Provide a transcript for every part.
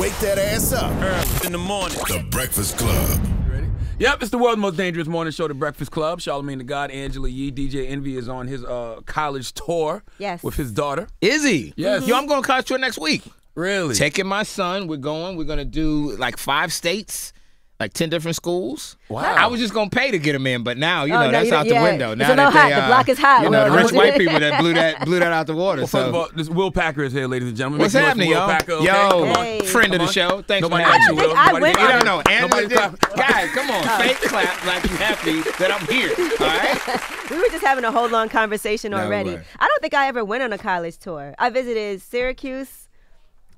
Wake that ass up. Early in the morning. The Breakfast Club. You ready? Yep, it's the world's most dangerous morning show, The Breakfast Club. Charlamagne the God, Angela Yee, DJ Envy is on his college tour with his daughter. Is he? Yes. Yo, I'm going to college tour next week. Really? Taking my son. We're going to do like 5 states. Like 10 different schools. Wow. I was just gonna pay to get them in, but now you know that's out the window. Now it's a little hot. The block is hot. You know, the rich white people that blew that out the water. Well, first of all, this Will Packer is here, ladies and gentlemen. What's happening, Will yo? Packer, okay? Yo, hey. friend of the show. Thanks Nobody for having got me. you, Will. I Nobody went got You you. don't know. Nobody Guys, come on. Fake clap like you happy that I'm here. All right? We were just having a whole long conversation already. way. I don't think I ever went on a college tour. I visited Syracuse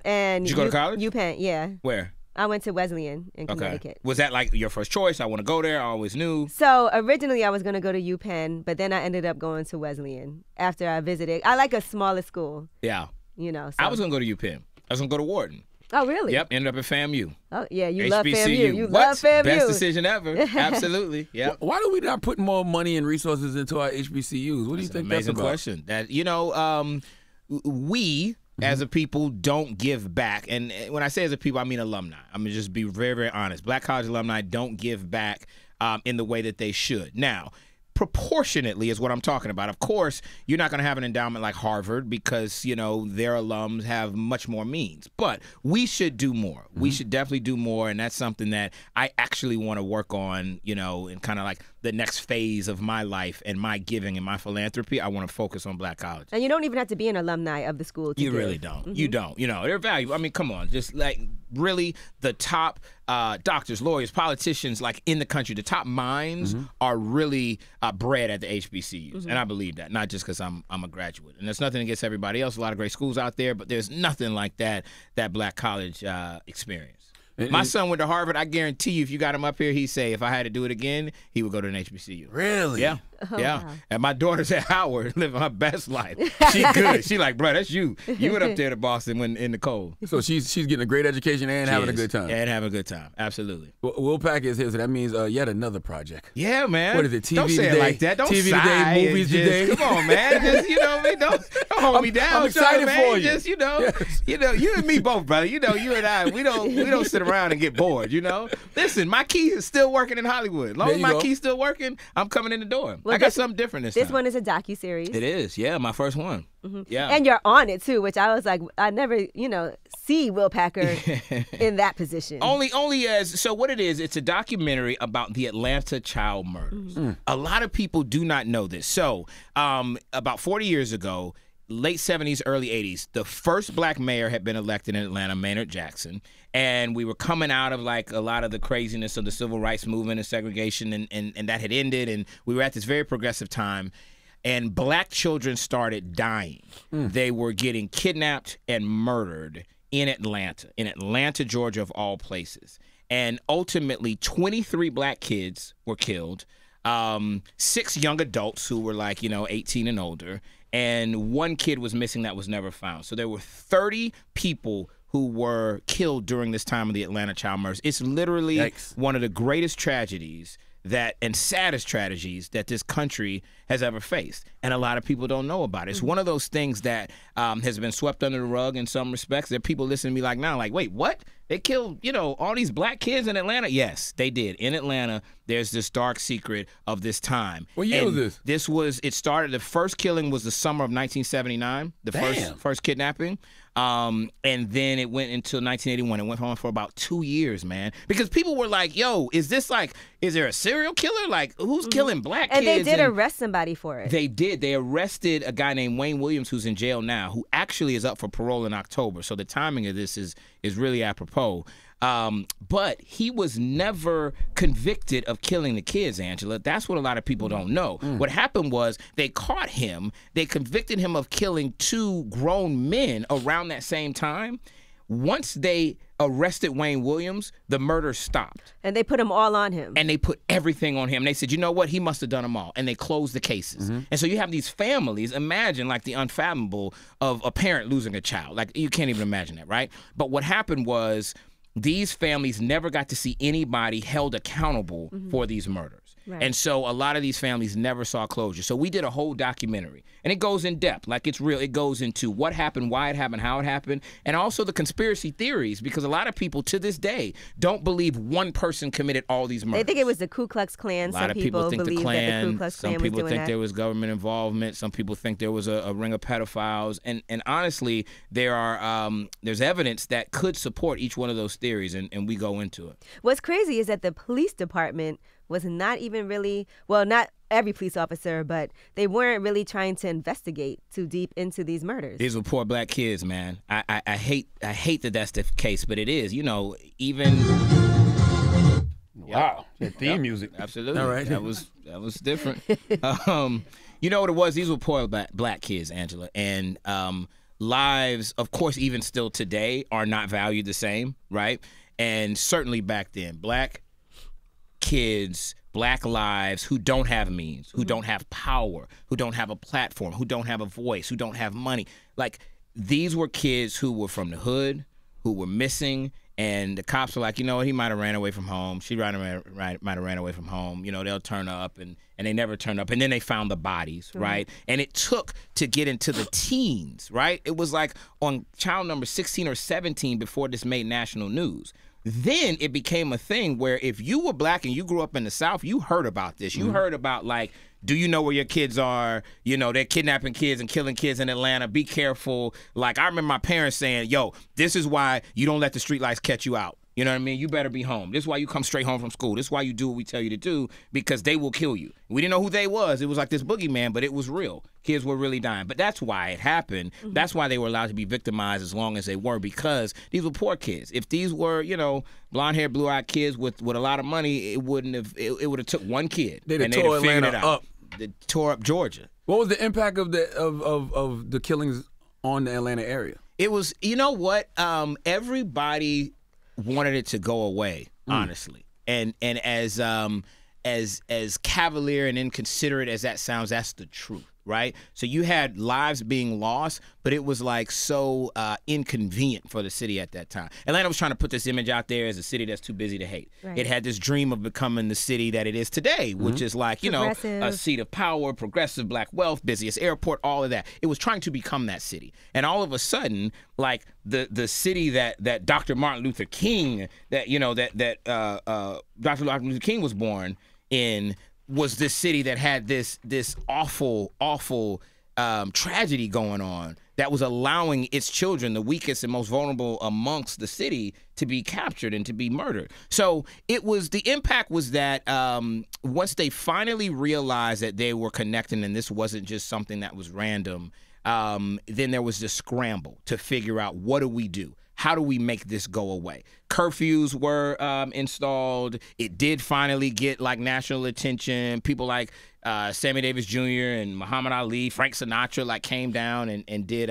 and Did you go to college? UPenn, yeah. Where? I went to Wesleyan in Connecticut. Was that like your first choice? I want to go there. I always knew. So originally I was going to go to UPenn, but then I ended up going to Wesleyan after I visited. I like a smaller school. Yeah. You know. So. I was gonna go to UPenn. I was gonna go to Wharton. Oh, really? Yep. Ended up at FAMU. Oh, yeah. You HBCU. love FAMU. You What? love FAMU. Best decision ever. Absolutely. Yep. Why do we not put more money and resources into our HBCUs? What do you think that's Amazing about? question. That we as a people don't give back, and when I say as a people, I mean alumni. I'm gonna just be very, very honest. Black college alumni don't give back in the way that they should. Now, proportionately is what I'm talking about. Of course, you're not going to have an endowment like Harvard because, you know, their alums have much more means. But we should do more. We should definitely do more, and that's something that I actually want to work on, you know, in kind of like the next phase of my life and my giving and my philanthropy. I want to focus on black college. And you don't even have to be an alumni of the school to You give. really don't. You don't. You know, they're valuable. I mean, come on. Just like really the top doctors, lawyers, politicians like in the country, the top minds are really bred at the HBCUs. And I believe that, not just because I'm a graduate. And there's nothing against everybody else. A lot of great schools out there, but there's nothing like that black college experience. My son went to Harvard. I guarantee you, if you got him up here, he'd say, if I had to do it again, he would go to an HBCU. Really? Yeah. Oh, yeah. wow. And my daughter's at Howard, living her best life. She good. She like, bro, that's you. You went up there to Boston when in the cold. So she's getting a great education and having a good time. And having a good time. Absolutely. Will Packer is here, so that means yet another project. Yeah, man. What is it, TV Don't say today? it like that. Don't TV sigh. today, movies Just, today. Come on, man. Just, you know what I mean? Don't hold me down. I'm excited man. for you. Just, you know, Yes. you and me both, brother. You know, you and I, we don't sit around and get bored, you know? Listen, my key is still working in Hollywood. As long There as you my go. key's still working, I'm coming in the door. Well, I got something different this This time. one is a docuseries. It is, yeah, my first one. Yeah. And you're on it too, which I was like, I never, see Will Packer in that position. Only as, so what it is, it's a documentary about the Atlanta child murders. A lot of people do not know this. So about 40 years ago, late 70s, early 80s, the first black mayor had been elected in Atlanta, Maynard Jackson. And we were coming out of like a lot of the craziness of the civil rights movement and segregation, and that had ended. And we were at this very progressive time. And black children started dying. They were getting kidnapped and murdered in Atlanta, Georgia, of all places. And ultimately, 23 black kids were killed, 6 young adults who were like, 18 and older, and 1 kid was missing that was never found. So there were 30 people who were killed during this time of the Atlanta child murders. It's literally one of the greatest tragedies and saddest tragedies that this country has ever faced. And a lot of people don't know about it. It's one of those things that has been swept under the rug in some respects. There are people listening to me like now, like, wait, what? They killed, all these black kids in Atlanta? Yes, they did. In Atlanta, there's this dark secret of this time. What year was this? The first killing was the summer of 1979, the first kidnapping. And then it went until 1981. It went on for about 2 years, man. Because people were like, yo, is there a serial killer? Like, who's killing black kids? And they did arrest somebody for it. They did. They arrested a guy named Wayne Williams, who's in jail now, who actually is up for parole in October. So the timing of this is really apropos. But he was never convicted of killing the kids, Angela. That's what a lot of people don't know. What happened was they caught him. They convicted him of killing 2 grown men around that same time. Once they arrested Wayne Williams, the murder stopped. And they put them all on him. And they put everything on him. They said, you know what? He must have done them all. And they closed the cases. And so you have these families. Imagine like the unfathomable of a parent losing a child. Like you can't even imagine that, right? But what happened was these families never got to see anybody held accountable for these murders. Right. And so a lot of these families never saw closure. So we did a whole documentary, and it goes in depth. Like, it's real. It goes into what happened, why it happened, how it happened, and also the conspiracy theories, because a lot of people to this day don't believe one person committed all these murders. They think it was the Ku Klux Klan. A lot of people think the believe Klan. that the Ku Klux Klan Some people was doing think that. there was government involvement. Some people think there was a ring of pedophiles. And honestly, there's evidence that could support each one of those theories, and we go into it. What's crazy is that the police department was not even really, well, not every police officer, but they weren't really trying to investigate too deep into these murders. These were poor black kids, man. I hate that that's the case, but it is. You know, even. Wow, that theme music. Absolutely. All right. That was different. You know what it was? These were poor black kids, Angela, and lives, of course, even still today, are not valued the same, right? And certainly back then, black kids, black lives who don't have means, who don't have power, who don't have a platform, who don't have a voice, who don't have money. Like, these were kids who were from the hood, who were missing, and the cops were like, you know what, he might have ran away from home. She might have ran away from home. You know, they'll turn up, and they never turned up. And then they found the bodies, right? And it took to get into the teens, right? It was like on child number 16 or 17 before this made national news. Then it became a thing where if you were black and you grew up in the South, you heard about this. You heard about, like, do you know where your kids are? You know, they're kidnapping kids and killing kids in Atlanta. Be careful. Like, I remember my parents saying, yo, this is why you don't let the streetlights catch you out. You know what I mean? You better be home. This is why you come straight home from school. This is why you do what we tell you to do, because they will kill you. We didn't know who they was. It was like this boogeyman, but it was real. Kids were really dying. But that's why it happened. That's why they were allowed to be victimized as long as they were, because these were poor kids. If these were, you know, blonde-haired, blue-eyed kids with a lot of money, it would have took one kid. They'd have and tore they'd have figured Atlanta it out. up. They tore up Georgia. What was the impact of the killings on the Atlanta area? It was, you know what? Everybody wanted it to go away, honestly. And as cavalier and inconsiderate as that sounds, that's the truth, right? So you had lives being lost, but it was like so inconvenient for the city at that time. Atlanta was trying to put this image out there as a city that's too busy to hate. Right. It had this dream of becoming the city that it is today, which is like, you know, a seat of power, progressive black wealth, busiest airport, all of that. It was trying to become that city. And all of a sudden, like the city that Dr. Martin Luther King, Dr. Martin Luther King was born in, was this city that had this awful tragedy going on that was allowing its children, the weakest and most vulnerable amongst the city, to be captured and to be murdered. So the impact was that once they finally realized that they were connecting and this wasn't just something that was random, then there was this scramble to figure out, what do we do? How do we make this go away? Curfews were installed. It did finally get like national attention. People like Sammy Davis Jr. and Muhammad Ali, Frank Sinatra, like came down and did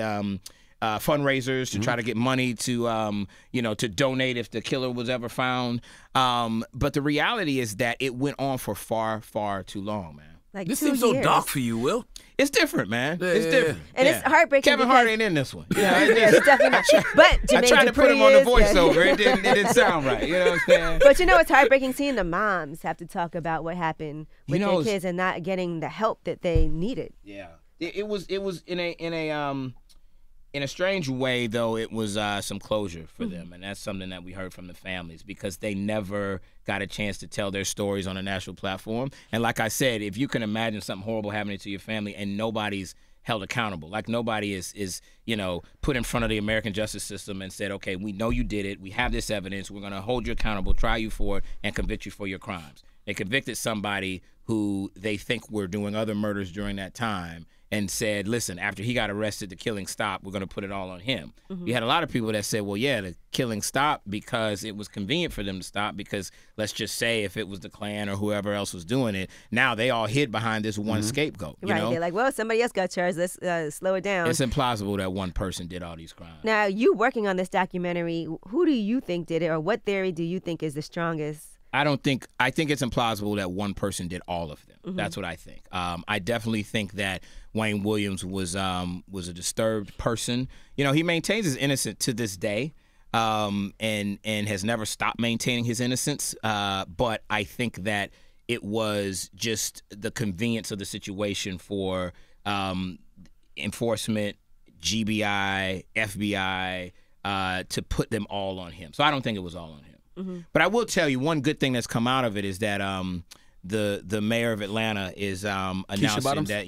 fundraisers to try to get money to to donate if the killer was ever found. But the reality is that it went on for far, far too long, man. Like This 2 seems so years. dark for you, Will. It's different, man. Yeah, It's yeah, different. And it's heartbreaking Kevin Hart because- ain't in this one. Yeah, it's definitely not. But I Jermaine tried to put him on the Dupri is, voiceover. It didn't sound right. You know what I'm saying? But you know, it's heartbreaking seeing the moms have to talk about what happened with You know, their kids and not getting the help that they needed. Yeah, it was in a strange way, though. It was some closure for them, and that's something that we heard from the families, because they never got a chance to tell their stories on a national platform. And like I said, if you can imagine something horrible happening to your family and nobody's held accountable, like nobody is put in front of the American justice system and said, okay, we know you did it, we have this evidence, we're going to hold you accountable, try you for it, and convict you for your crimes. They convicted somebody who they think were doing other murders during that time, and said, listen, after he got arrested, the killing stopped, we're going to put it all on him. You had a lot of people that said, well, yeah, the killing stopped because it was convenient for them to stop, because let's just say if it was the Klan or whoever else was doing it, now they all hid behind this one scapegoat. You Right. know? They're like, well, somebody else got charged. Let's slow it down. It's implausible that one person did all these crimes. Now, you working on this documentary, who do you think did it, or what theory do you think is the strongest? I think it's implausible that one person did all of them. That's what I think. I definitely think that Wayne Williams was a disturbed person. You know, he maintains his innocence to this day, and has never stopped maintaining his innocence. But I think that it was just the convenience of the situation for enforcement, GBI, FBI, to put them all on him. So I don't think it was all on him. But I will tell you one good thing that's come out of it is that the mayor of Atlanta is announcing that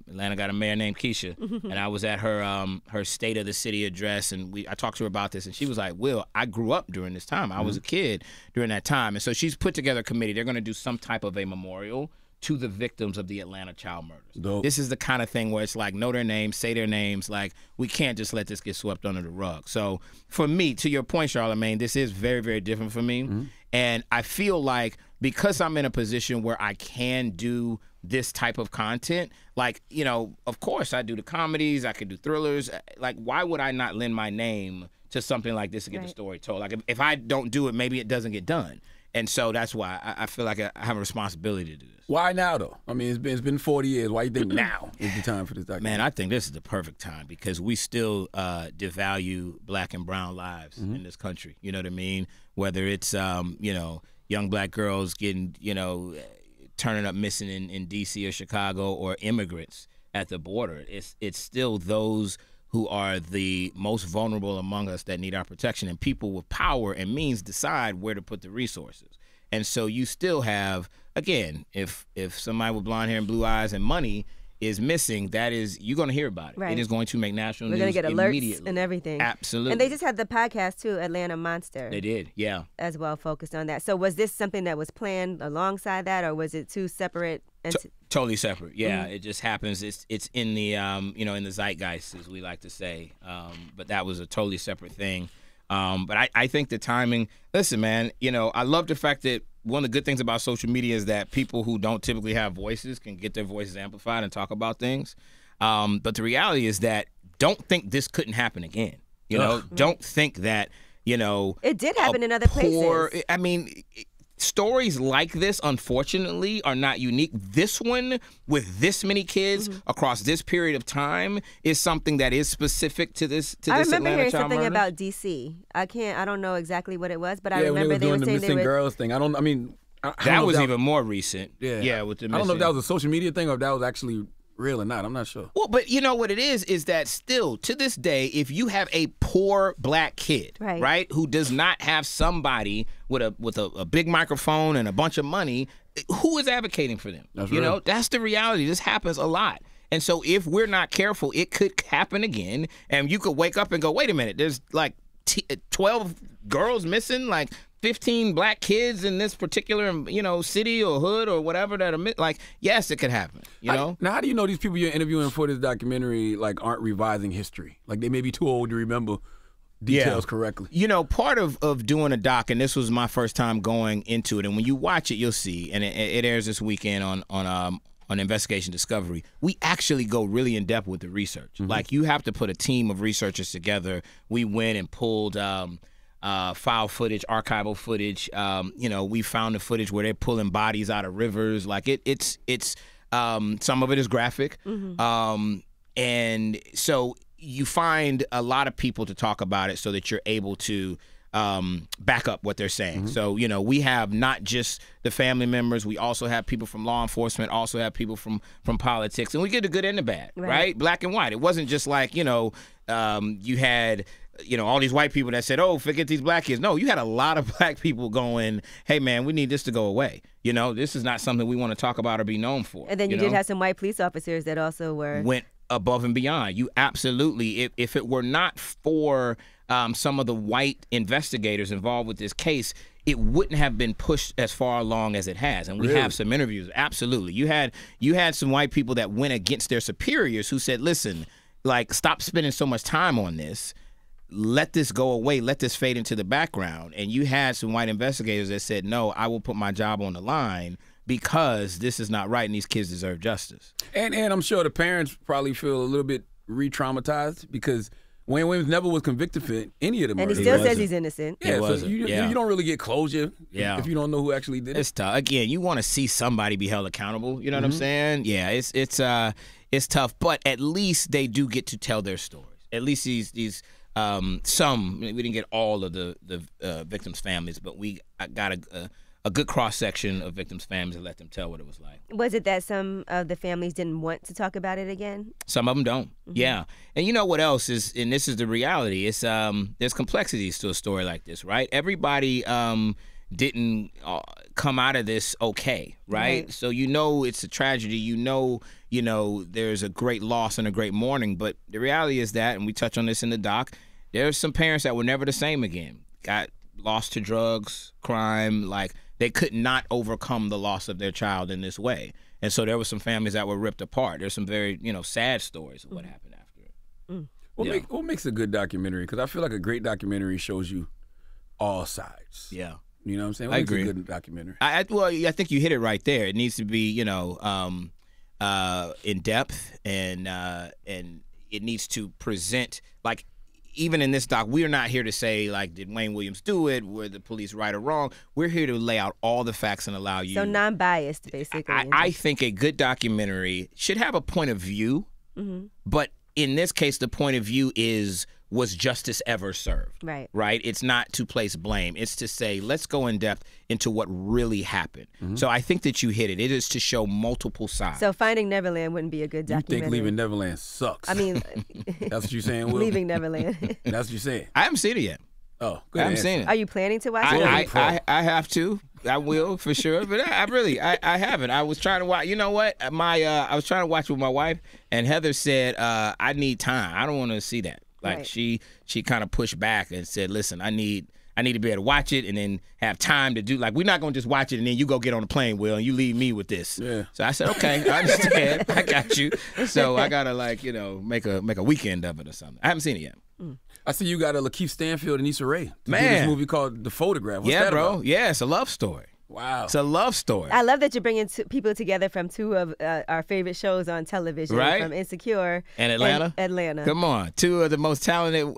Atlanta got a mayor named Keisha, and I was at her State of the City address, and I talked to her about this, and she was like, "Will, I grew up during this time. I was a kid during that time," and so she's put together a committee. They're going to do some type of a memorial to the victims of the Atlanta child murders. Dope. This is the kind of thing where it's like, know their names, say their names. Like, we can't just let this get swept under the rug. So for me, to your point, Charlamagne, this is very, very different for me. And I feel like because I'm in a position where I can do this type of content, like, you know, of course I do the comedies, I could do thrillers. Like, why would I not lend my name to something like this to get the story told? Like, if I don't do it, maybe it doesn't get done. And so that's why I feel like I have a responsibility to do this. Why now, though? I mean, it's been 40 years. Why do you think now is the time for this documentary? Man, I think this is the perfect time because we still devalue black and brown lives in this country. You know what I mean? Whether it's, you know, young black girls getting, you know, turning up missing in D.C. or Chicago, or immigrants at the border. It's still those who are the most vulnerable among us that need our protection, and people with power and means decide where to put the resources. And so you still have, again, if somebody with blonde hair and blue eyes and money is missing, that is, you're going to hear about it. Right. It is going to make national news. We're going to get alerts immediately. and everything. Absolutely. And they just had the podcast too, Atlanta Monster. They did, yeah. As well, focused on that. So was this something that was planned alongside that, or was it two separate entities? Totally separate, yeah. It just happens. It's in the you know, in the zeitgeist, as we like to say. But that was a totally separate thing. But I think the timing. Listen, man. You know, I love the fact that one of the good things about social media is that people who don't typically have voices can get their voices amplified and talk about things. But the reality is that don't think this couldn't happen again. You know, don't think that, you know, it did happen in other places. I mean, stories like this, unfortunately, are not unique. This one, with this many kids across this period of time, is something that is specific to this. I remember Atlanta hearing child something murders. about DC. I don't know exactly what it was, but I Yeah, remember when they were were doing the saying missing they were. girls thing. That was even more recent. Yeah, with the I don't know if that was a social media thing or if that was actually real or not. I'm not sure. Well, but you know what it is that still, to this day, if you have a poor black kid, right, who does not have somebody with a big microphone and a bunch of money, who is advocating for them? That's you real. know, that's the reality. This happens a lot. And so if we're not careful, it could happen again. And you could wake up and go, wait a minute, there's like 12 girls missing, like 15 black kids in this particular, you know, city or hood or whatever that are like, yes, it could happen, you know? Now, how do you know these people you're interviewing for this documentary, like, aren't revising history? Like, they may be too old to remember details correctly. You know, part of doing a doc, and this was my first time going into it, and when you watch it, you'll see, and it airs this weekend on Investigation Discovery, we actually go really in depth with the research. Like, you have to put a team of researchers together. We went and pulled file footage, archival footage. You know, we found the footage where they're pulling bodies out of rivers. Like, it's some of it is graphic. And so you find a lot of people to talk about it so that you're able to back up what they're saying. So, you know, we have not just the family members. We also have people from law enforcement, also have people from politics. And we get the good and the bad, right? Black and white. It wasn't just like, you know, you had, you know, all these white people that said, oh, forget these black kids. No, you had a lot of black people going, hey, man, we need this to go away. You know, this is not something we want to talk about or be known for. And then you did have some white police officers that also went above and beyond. You absolutely, if it were not for some of the white investigators involved with this case, it wouldn't have been pushed as far along as it has. And we have some interviews. Absolutely. You had some white people that went against their superiors who said, listen, like, stop spending so much time on this. Let this go away. Let this fade into the background. And you had some white investigators that said, no, I will put my job on the line because this is not right and these kids deserve justice. And I'm sure the parents probably feel a little bit re-traumatized because Wayne Williams never was convicted for any of the murders. And he still says he's innocent. Yeah, so you don't really get closure if you don't know who actually did it. It's tough. Again, you want to see somebody be held accountable. You know what I'm saying? Yeah, it's tough. But at least they do get to tell their stories. At least these some, we didn't get all of the victims' families, but we got a good cross section of victims' families and let them tell what it was like. Was it that some of the families didn't want to talk about it again? Some of them don't. Yeah. And you know what else is, and this is the reality, it's there's complexities to a story like this, right? Everybody didn't come out of this okay, right? So you know it's a tragedy. You know there's a great loss and a great mourning, but the reality is that, and we touch on this in the doc, there's some parents that were never the same again. Got lost to drugs, crime, like they could not overcome the loss of their child in this way. And so there were some families that were ripped apart. There's some very, sad stories of what happened after it. What makes a good documentary? Because I feel like a great documentary shows you all sides. Yeah. You know what I'm saying? I agree. Makes a good documentary? Well, I think you hit it right there. It needs to be, in depth, and it needs to present, like, even in this doc, we are not here to say, like, did Wayne Williams do it? Were the police right or wrong? We're here to lay out all the facts and allow you. So non-biased, basically. I think a good documentary should have a point of view, but in this case, the point of view was justice ever served? Right. Right? It's not to place blame. It's to say, let's go in depth into what really happened. So I think that you hit it. It is to show multiple sides. So Finding Neverland wouldn't be a good documentary. You think Leaving Neverland sucks? I mean, that's what you're saying, Will? Leaving Neverland. That's what you're saying. I haven't seen it yet. Oh, good. I haven't seen it. Are you planning to watch it? I have to. I will for sure, but I haven't. I was trying to watch. You know what? I was trying to watch with my wife, and Heather said, "I need time. I don't want to see that." Like Right. she kind of pushed back and said, "Listen, I need to be able to watch it and then have time to do. Like, we're not gonna just watch it and then you go get on the plane, Will, and you leave me with this." Yeah. So I said, "Okay, I understand. I got you." So I gotta make a weekend of it or something. I haven't seen it yet. I see you got a Lakeith Stanfield and Issa Rae. Man. Do this movie called The Photograph. What's that bro. about? Yeah, it's a love story. Wow. It's a love story. I love that you're bringing people together from two of our favorite shows on television, Right. from Insecure And Atlanta. Atlanta. Come on, two of the most talented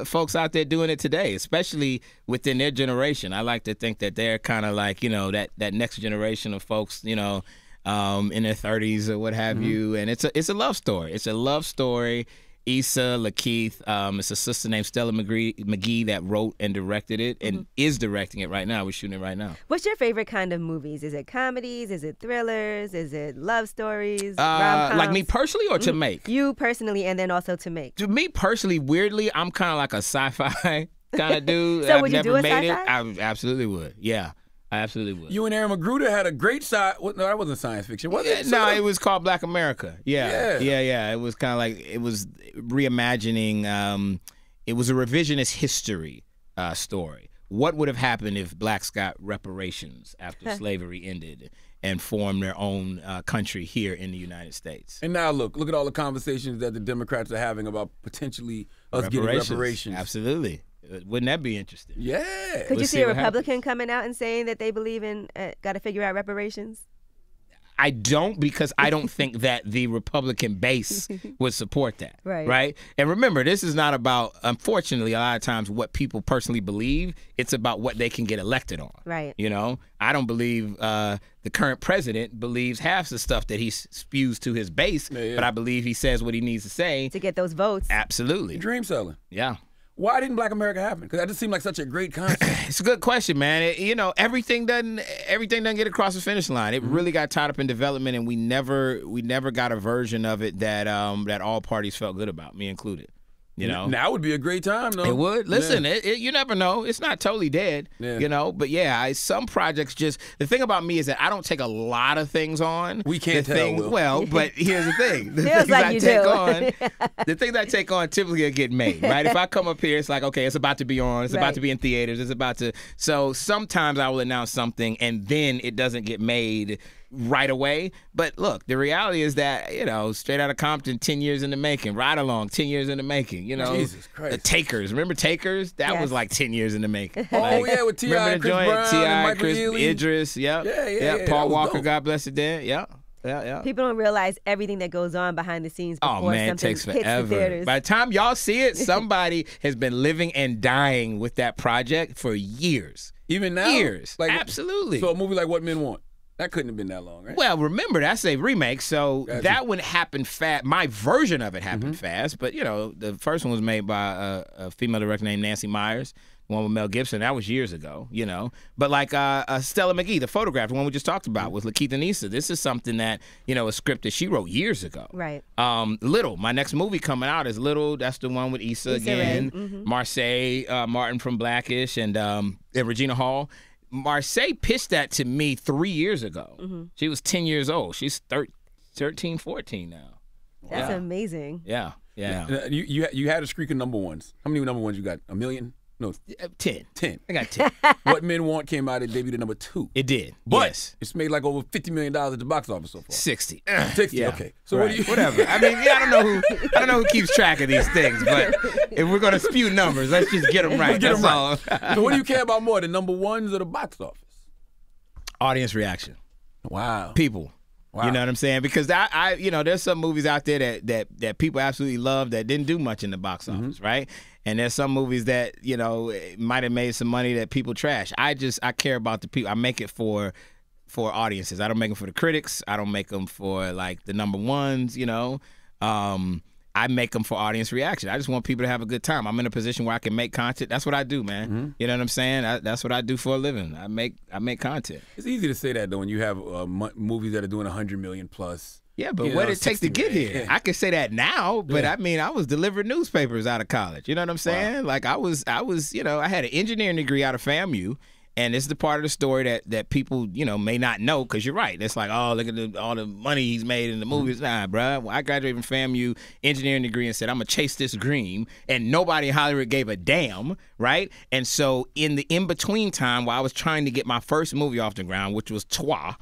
folks out there doing it today, especially within their generation. I like to think that they're kind of like, that next generation of folks, in their 30s or what have you. And it's a love story. It's a love story. Issa, Lakeith, it's a sister named Stella McGee that wrote and directed it and is directing it right now. We're shooting it right now. What's your favorite kind of movies? Is it comedies? Is it thrillers? Is it love stories? Rom-coms? Like me personally or to make? You personally, and then also to make. To me personally, weirdly, I'm kind of like a sci-fi kind of dude. So I've would you never do a made sci-fi? it. I absolutely would. Yeah, I absolutely would. You and Aaron Magruder had a great side. No, that wasn't science fiction. Was it? No, it was called Black America. Yeah. Yeah. It was kind of like, it was reimagining. It was a revisionist history story. What would have happened if blacks got reparations after slavery ended and formed their own country here in the United States? And now look at all the conversations that the Democrats are having about potentially us getting reparations. Absolutely. Wouldn't that be interesting? Yeah. Could you Let's see see a what Republican coming out and saying that they believe in got to figure out reparations? I don't, because I don't think that the Republican base would support that. Right. And remember, this is not about, unfortunately, a lot of times what people personally believe. It's about what they can get elected on. Right. I don't believe the current president believes half the stuff that he spews to his base, but I believe he says what he needs to say. To get those votes. Absolutely. Dream selling. Yeah. Why didn't Black America happen? Because that just seemed like such a great concept. It's a good question, man. Everything doesn't get across the finish line. It really got tied up in development, and we never got a version of it that all parties felt good about, me included. Now would be a great time, though. It would. Listen, you never know. It's not totally dead, But yeah, some projects just. The thing about me is that I don't take a lot of things on. We can't tell, Will. Well, but here's the thing: the Feels things like I you take do. on, the things I take on typically are getting made, right? If I come up here, it's like, okay, it's about to be on. It's about Right. to be in theaters. It's about to. So sometimes I will announce something and then it doesn't get made right away. But look, the reality is that, Straight Outta Compton, 10 years in the making. Ride Along, 10 years in the making. Jesus Christ. The Takers. Remember Takers? That Yes. was like 10 years in the making. Oh, yeah, with T.I., remember the Chris joint? Brown, T.I., and Michael Chris, Ealy. Idris, Yeah. That Paul was Walker, dope. God bless his dead. Yeah. People don't realize everything that goes on behind the scenes before Oh, man, it something takes hits the forever. theaters. By the time y'all see it, somebody has been living and dying with that project for years. Even now? Years. Absolutely. So a movie like What Men Want, that couldn't have been that long, right? Well, remember, that's a remake, so Gotcha. that one happened fast. My version of it happened fast, but, the first one was made by a female director named Nancy Myers. one with Mel Gibson. That was years ago, you know. But like Stella McGee, the photograph, the one we just talked about with Lakeith and Issa. This is something that, you know, a script that she wrote years ago. Right. Little, my next movie coming out is Little. That's the one with Issa again. Marseille, Martin from Blackish, and Regina Hall. Marseille pitched that to me 3 years ago. She was 10 years old. She's 13, 14 now. That's amazing. Yeah. You had a streak of number ones. How many number ones you got? 1 million? No, 10. 10. I got 10. What Men Want came out, it debuted at number 2. It did. But yes. it's made like over $50 million at the box office so far. 60. 60. Yeah. Okay. So right. what do you? Whatever. I mean, I don't know who keeps track of these things, but if we're gonna spew numbers, let's just get them right. That's all. So what do you care about more, the number ones or the box office? Audience reaction. Wow. People. Wow. You know what I'm saying? Because I you know, there's some movies out there that people absolutely love that didn't do much in the box office, right? And there's some movies that, you know, might have made some money that people trash. I care about the people. I make it for audiences. I don't make them for the critics. I don't make them for like the number ones, you know. I make them for audience reaction. I just want people to have a good time. I'm in a position where I can make content. That's what I do, man. You know what I'm saying? That's what I do for a living. I make content. It's easy to say that though when you have movies that are doing 100 million plus. Yeah, but what it takes to get here. I can say that now, but I mean, I was delivering newspapers out of college. You know what I'm saying? Wow. Like I was, you know, I had an engineering degree out of FAMU. And it's the part of the story that people, you know, may not know, because you're right. It's like, oh, look at all the money he's made in the movies. Nah, bro. I graduated from FAMU, engineering degree, and said, I'm going to chase this dream. And nobody in Hollywood gave a damn, right? And so in the in-between time, while I was trying to get my first movie off the ground, which was Trois,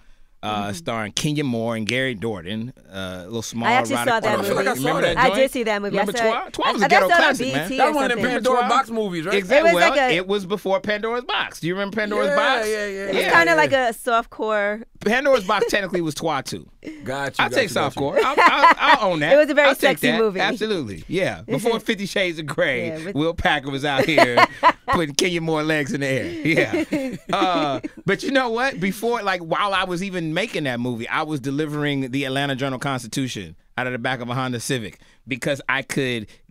starring Kenya Moore and Gary Dordan, a little small. I actually saw that movie. I saw that. I did see that movie. Remember Trois? Trois was a ghetto classic, man. That was one of the Pandora box movies, right? Exactly. Well, it was before Pandora's Box. Do you remember Pandora's Box? Yeah. It's kind of like a softcore. Pandora's Box technically was Trois too. Got you. I'll take softcore. I'll own that. It was a very I'll take sexy that. movie. Absolutely. Yeah. Before 50 Shades of Grey, Will Packer was out here putting Kenya Moore legs in the air. Yeah. But you know what? Before, like, while I was even making that movie, I was delivering the Atlanta Journal-Constitution out of the back of a Honda Civic because I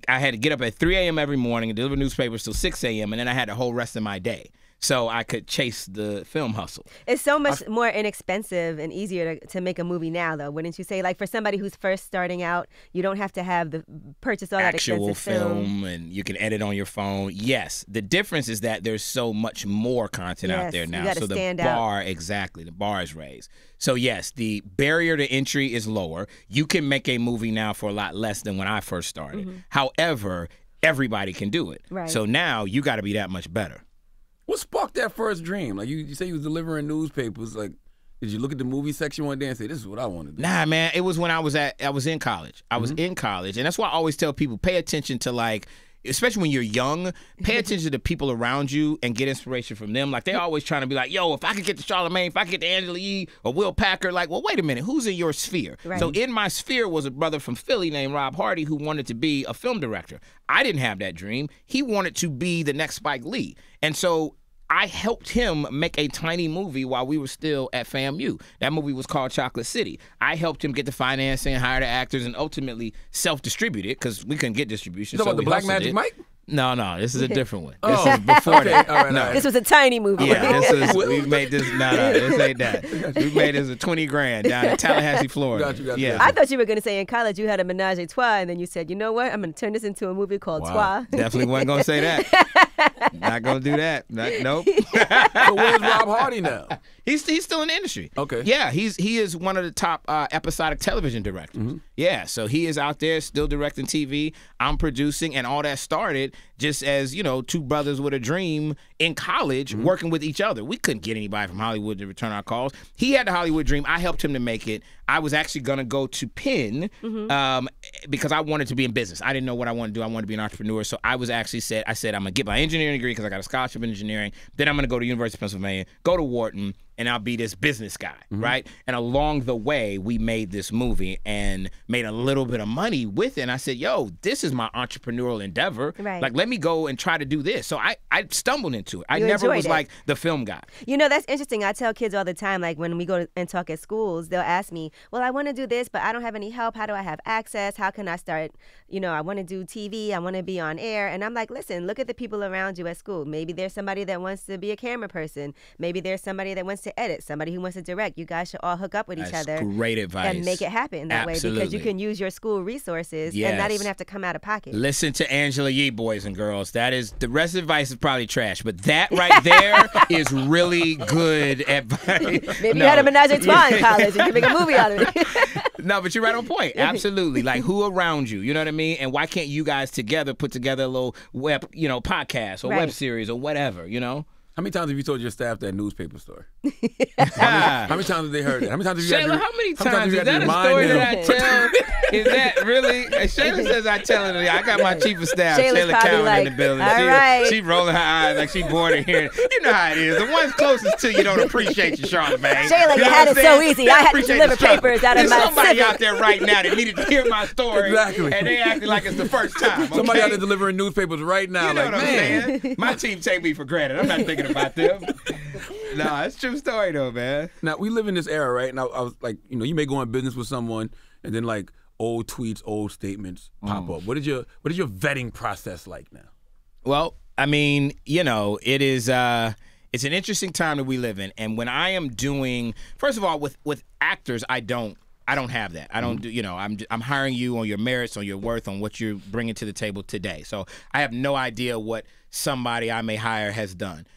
had to get up at 3 a.m. every morning and deliver newspapers till 6 a.m. and then I had the whole rest of my day. So I could chase the film hustle. It's so much more inexpensive and easier to make a movie now, though, wouldn't you say? Like for somebody who's first starting out, you don't have to have purchase all that actual expensive film, and you can edit on your phone. Yes, the difference is that there's so much more content out there now. You gotta so stand the bar, out. exactly, the bar is raised. So yes, the barrier to entry is lower. You can make a movie now for a lot less than when I first started. However, everybody can do it. Right. So now you got to be that much better. What sparked that first dream? Like you say you was delivering newspapers. Like, did you look at the movie section one day and say, "This is what I want to do"? Nah, man. It was when I was in college. I was in college, and that's why I always tell people pay attention to, like, especially when you're young, pay attention to the people around you and get inspiration from them. Like, they're always trying to be like, yo, if I could get to Charlamagne, if I could get to Angela Yee or Will Packer, like, well, wait a minute, who's in your sphere? Right. So in my sphere was a brother from Philly named Rob Hardy who wanted to be a film director. I didn't have that dream. He wanted to be the next Spike Lee. And so I helped him make a tiny movie while we were still at FAMU. That movie was called Chocolate City. I helped him get the financing, hire the actors, and ultimately self-distribute it because we couldn't get distribution. You talking so about the Black Magic Mike? No, this is a different one. This is before that. All right, no. This was a tiny movie. Yeah, we made this. No, this ain't that. We made this a $20,000 down in Tallahassee, Florida. Got you. Yeah. I thought you were going to say in college you had a menage a trois, and then you said, you know what? I'm going to turn this into a movie called Trois. Definitely wasn't going to say that. Not going to do that. Nope. So where's Rob Hardy now? He's still in the industry. Okay. Yeah, he is one of the top episodic television directors. Yeah, so he is out there still directing TV. I'm producing, and all that started just as, you know, two brothers with a dream in college working with each other. We couldn't get anybody from Hollywood to return our calls. He had the Hollywood dream. I helped him to make it. I was actually going to go to Penn because I wanted to be in business. I didn't know what I wanted to do. I wanted to be an entrepreneur. So I said, I'm going to get my engineering degree because I got a scholarship in engineering. Then I'm going to go to University of Pennsylvania, go to Wharton, and I'll be this business guy, right? And along the way, we made this movie and made a little bit of money with it. And I said, yo, this is my entrepreneurial endeavor. Right. Like, let me go and try to do this. So I stumbled into it. I You never enjoyed was it. like the film guy. You know, that's interesting. I tell kids all the time, like when we go and talk at schools, they'll ask me, well, I want to do this, but I don't have any help. How do I have access? How can I start? You know, I want to do TV. I want to be on air. And I'm like, listen, look at the people around you at school. Maybe there's somebody that wants to be a camera person. Maybe there's somebody that wants to edit, somebody who wants to direct. You guys should all hook up with each That's other. great advice. And make it happen that way, because you can use your school resources and not even have to come out of pocket. Listen to Angela Yee, boys and girls. That is, the rest of the advice is probably trash, but that right there is really good advice. Maybe you had a menage a trois in college and you can make a movie out of it. No, but you're right on point. Absolutely. Like, who around you? You know what I mean? And why can't you guys together put together a little web, podcast or web series or whatever, How many times have you told your staff that newspaper story? How many times have they heard that? How many times have you Shayla, had to, how many how many times you is had to that a remind story them? that I tell? Is that really? Shayla says I tell it. I got my chief of staff, Shayla's Shayla probably Cowan, like, in the building. all right. She rolling her eyes like she bored of hearing. You know how it is. The ones closest to you don't appreciate you, Charlamagne. Shayla, you had it so easy. I had to deliver papers out of There's my somebody civic. out there right now that needed to hear my story. Exactly. And they acting like it's the first time. Okay? Somebody out there delivering newspapers right now. You know like, what I'm man. saying? My team take me for granted. I'm not thinking about them. No, it's a true story though, man. Now, we live in this era, right? Now, I was like, you may go in business with someone, and then like old tweets, old statements pop up. What is your vetting process like now? Well, I mean, it is. It's an interesting time that we live in, and when I am doing, first of all, with actors, I don't have that. I don't do. I'm hiring you on your merits, on your worth, on what you're bringing to the table today. So I have no idea what somebody I may hire has done.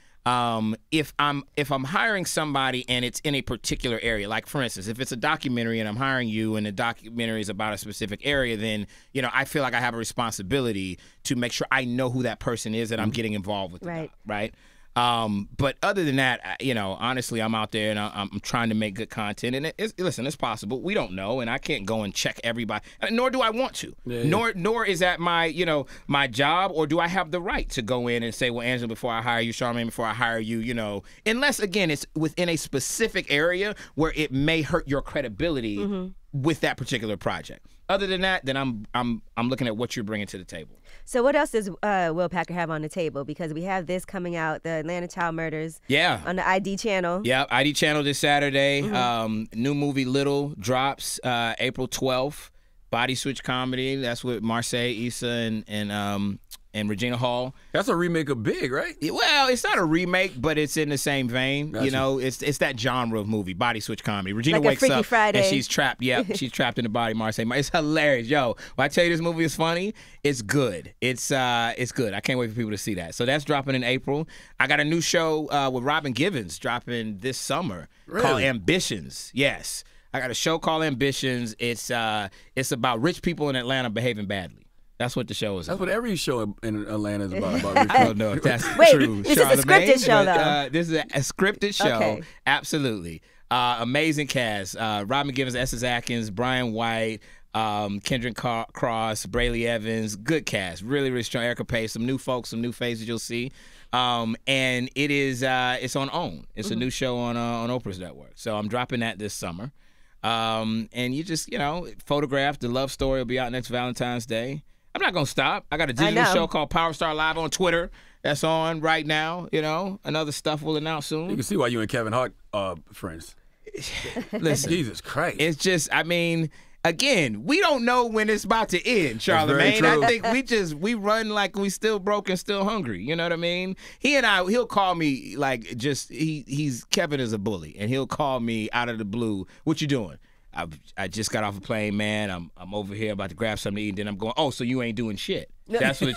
If I'm hiring somebody and it's in a particular area, like for instance, if it's a documentary and I'm hiring you and the documentary is about a specific area, then I feel like I have a responsibility to make sure I know who that person is that I'm getting involved with. Right. But other than that, honestly, I'm out there and I'm trying to make good content. And it's possible. We don't know, and I can't go and check everybody, nor do I want to. Yeah. Nor is that my my job, or do I have the right to go in and say, well, Angela, before I hire you, Charlamagne, before I hire you, unless again it's within a specific area where it may hurt your credibility with that particular project. Other than that, then I'm looking at what you're bringing to the table. So what else does Will Packer have on the table? Because we have this coming out, the Atlanta Child Murders. Yeah. On the ID channel. Yeah, ID channel this Saturday. New movie Little drops April 12th. Body Switch comedy. That's with Marseille, Issa, and Regina Hall. That's a remake of Big, right? Well, it's not a remake, but it's in the same vein. Gotcha. It's that genre of movie, body switch comedy. Regina like wakes a Freaky up Friday. and she's trapped. Yep, she's trapped in the body. Marseille. It's hilarious, yo. When I tell you this movie is funny, it's good. It's good. I can't wait for people to see that. So that's dropping in April. I got a new show with Robin Givens dropping this summer called Ambitions. Yes, I got a show called Ambitions. It's about rich people in Atlanta behaving badly. That's what the show is about. That's what every show in Atlanta is about. I don't know if that's true. This is a scripted show, though. This is a scripted show. Okay. Absolutely. Amazing cast. Robin Givens, Esses Atkins, Brian White, Kendrick Cross, Brayley Evans. Good cast. Really, really strong. Erica Pace. Some new folks, some new faces you'll see. And it is it's on OWN. It's a new show on Oprah's network. So I'm dropping that this summer. And you just, photograph. The love story will be out next Valentine's Day. I'm not going to stop. I got a digital show called Power Star Live on Twitter that's on right now. And other stuff we'll announce soon. You can see why you and Kevin Hart are friends. Listen. Jesus Christ. It's just, again, we don't know when it's about to end, Charlamagne. I think we run like we still broke and still hungry. You know what I mean? He'll call me like Kevin is a bully, and he'll call me out of the blue. What you doing? I just got off a plane, man. I'm over here about to grab something to eat, and then I'm going, oh, so you ain't doing shit. That's what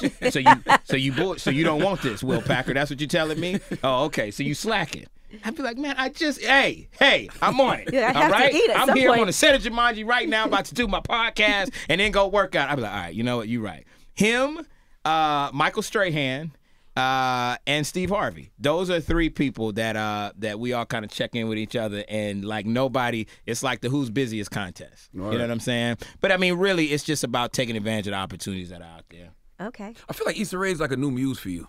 so you don't want this, Will Packer. That's what you're telling me? Oh, okay. So you slacking. I'd be like, man, hey, I'm on it. Yeah, I all have right? to eat at I'm some here point. on the set of Jumanji right now, about to do my podcast and then go work out. I'd be like, all right, you know what? You're right. Him, Michael Strahan, and Steve Harvey. Those are three people that we all kind of check in with each other, and like nobody, it's like the who's busiest contest. Right. You know what I'm saying? But really, it's just about taking advantage of the opportunities that are out there. Okay. I feel like Issa Rae is like a new muse for you.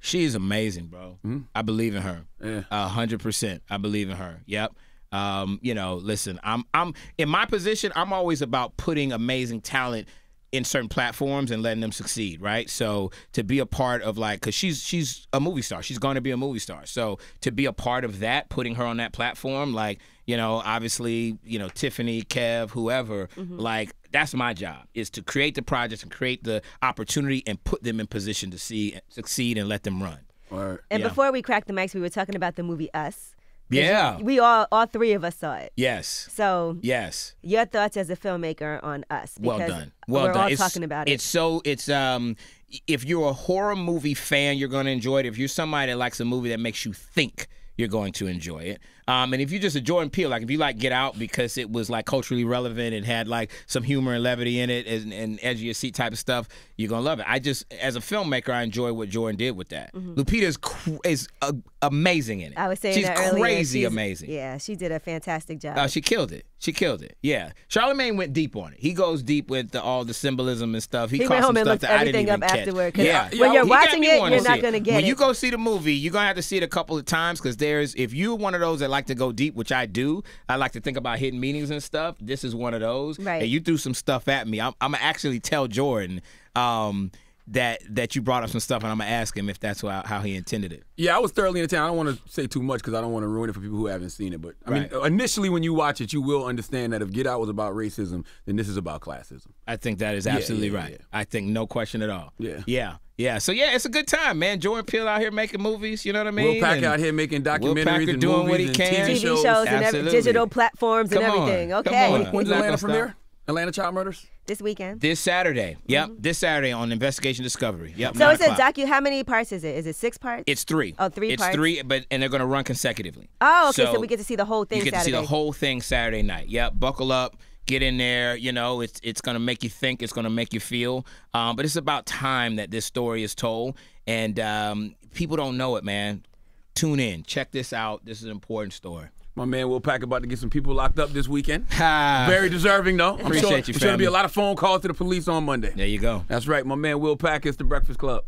She is amazing, bro. I believe in her. Yeah. 100%. I believe in her. Yep. You know, listen, I'm in my position, I'm always about putting amazing talent in certain platforms and letting them succeed, right? So to be a part of like, cause she's a movie star. She's going to be a movie star. So to be a part of that, putting her on that platform, like, you know, obviously, you know, Tiffany, Kev, whoever, like that's my job, is to create the projects and create the opportunity and put them in position to succeed and let them run. Right. And before we cracked the mics, we were talking about the movie Us. Yeah. We all three of us saw it. Yes. So yes. Your thoughts as a filmmaker on Us? Well Because done. Well we're done. all talking about it. It's if you're a horror movie fan, you're going to enjoy it. If you're somebody that likes a movie that makes you think, you're going to enjoy it. And if you just enjoy Peele, like if you like Get Out because it was like culturally relevant and had like some humor and levity in it and edge of your seat type of stuff, you're gonna love it. I just, as a filmmaker, I enjoy what Jordan did with that. Lupita is amazing in it. I was saying she's that earlier. crazy amazing. Yeah, she did a fantastic job. She killed it. She killed it. Yeah. Charlamagne went deep on it. He goes deep with all the symbolism and stuff. He went caught home some and stuff looked that I didn't everything even up catch. afterward, 'cause Yeah. when you're He got watching me it, wanting you're to not see gonna get When it. you go see the movie, you're gonna have to see it a couple of times because if you're one of those that like to go deep, which I do, I like to think about hidden meanings and stuff. This is one of those. Right. And you threw some stuff at me. I'm gonna actually tell Jordan that you brought up some stuff, and I'm gonna ask him if that's how he intended it. Yeah, I was thoroughly entertained. I don't want to say too much because I don't want to ruin it for people who haven't seen it. But I mean, initially when you watch it, you will understand that if Get Out was about racism, then this is about classism. I think that is absolutely right. Yeah. I think no question at all. Yeah. So yeah, it's a good time, man. Jordan Peele out here making movies. You know what I mean? Will Packer out here making documentaries and doing movies what he and can. TV shows. and digital platforms and Come on. everything. Come Okay. on. When's Not Atlanta gonna premiere? stop. Atlanta Child Murders? This weekend. This Saturday. Yep. This Saturday on Investigation Discovery. Yep. So 9 it's a o'clock. docu. How many parts is it? Is it 6 parts? It's 3. Oh, 3 it's parts? It's 3, and they're going to run consecutively. Oh, okay. So we get to see the whole thing You get Saturday. to see the whole thing Saturday night. Yep. Buckle up. Get in there. You know, it's going to make you think. It's going to make you feel. But it's about time that this story is told. And people don't know it, man. Tune in. Check this out. This is an important story. My man Will Packer about to get some people locked up this weekend. Ha. Very deserving, though. I'm Appreciate sure you, there's going to be family. a lot of phone calls to the police on Monday. There you go. That's right. My man Will Packer, it's The Breakfast Club.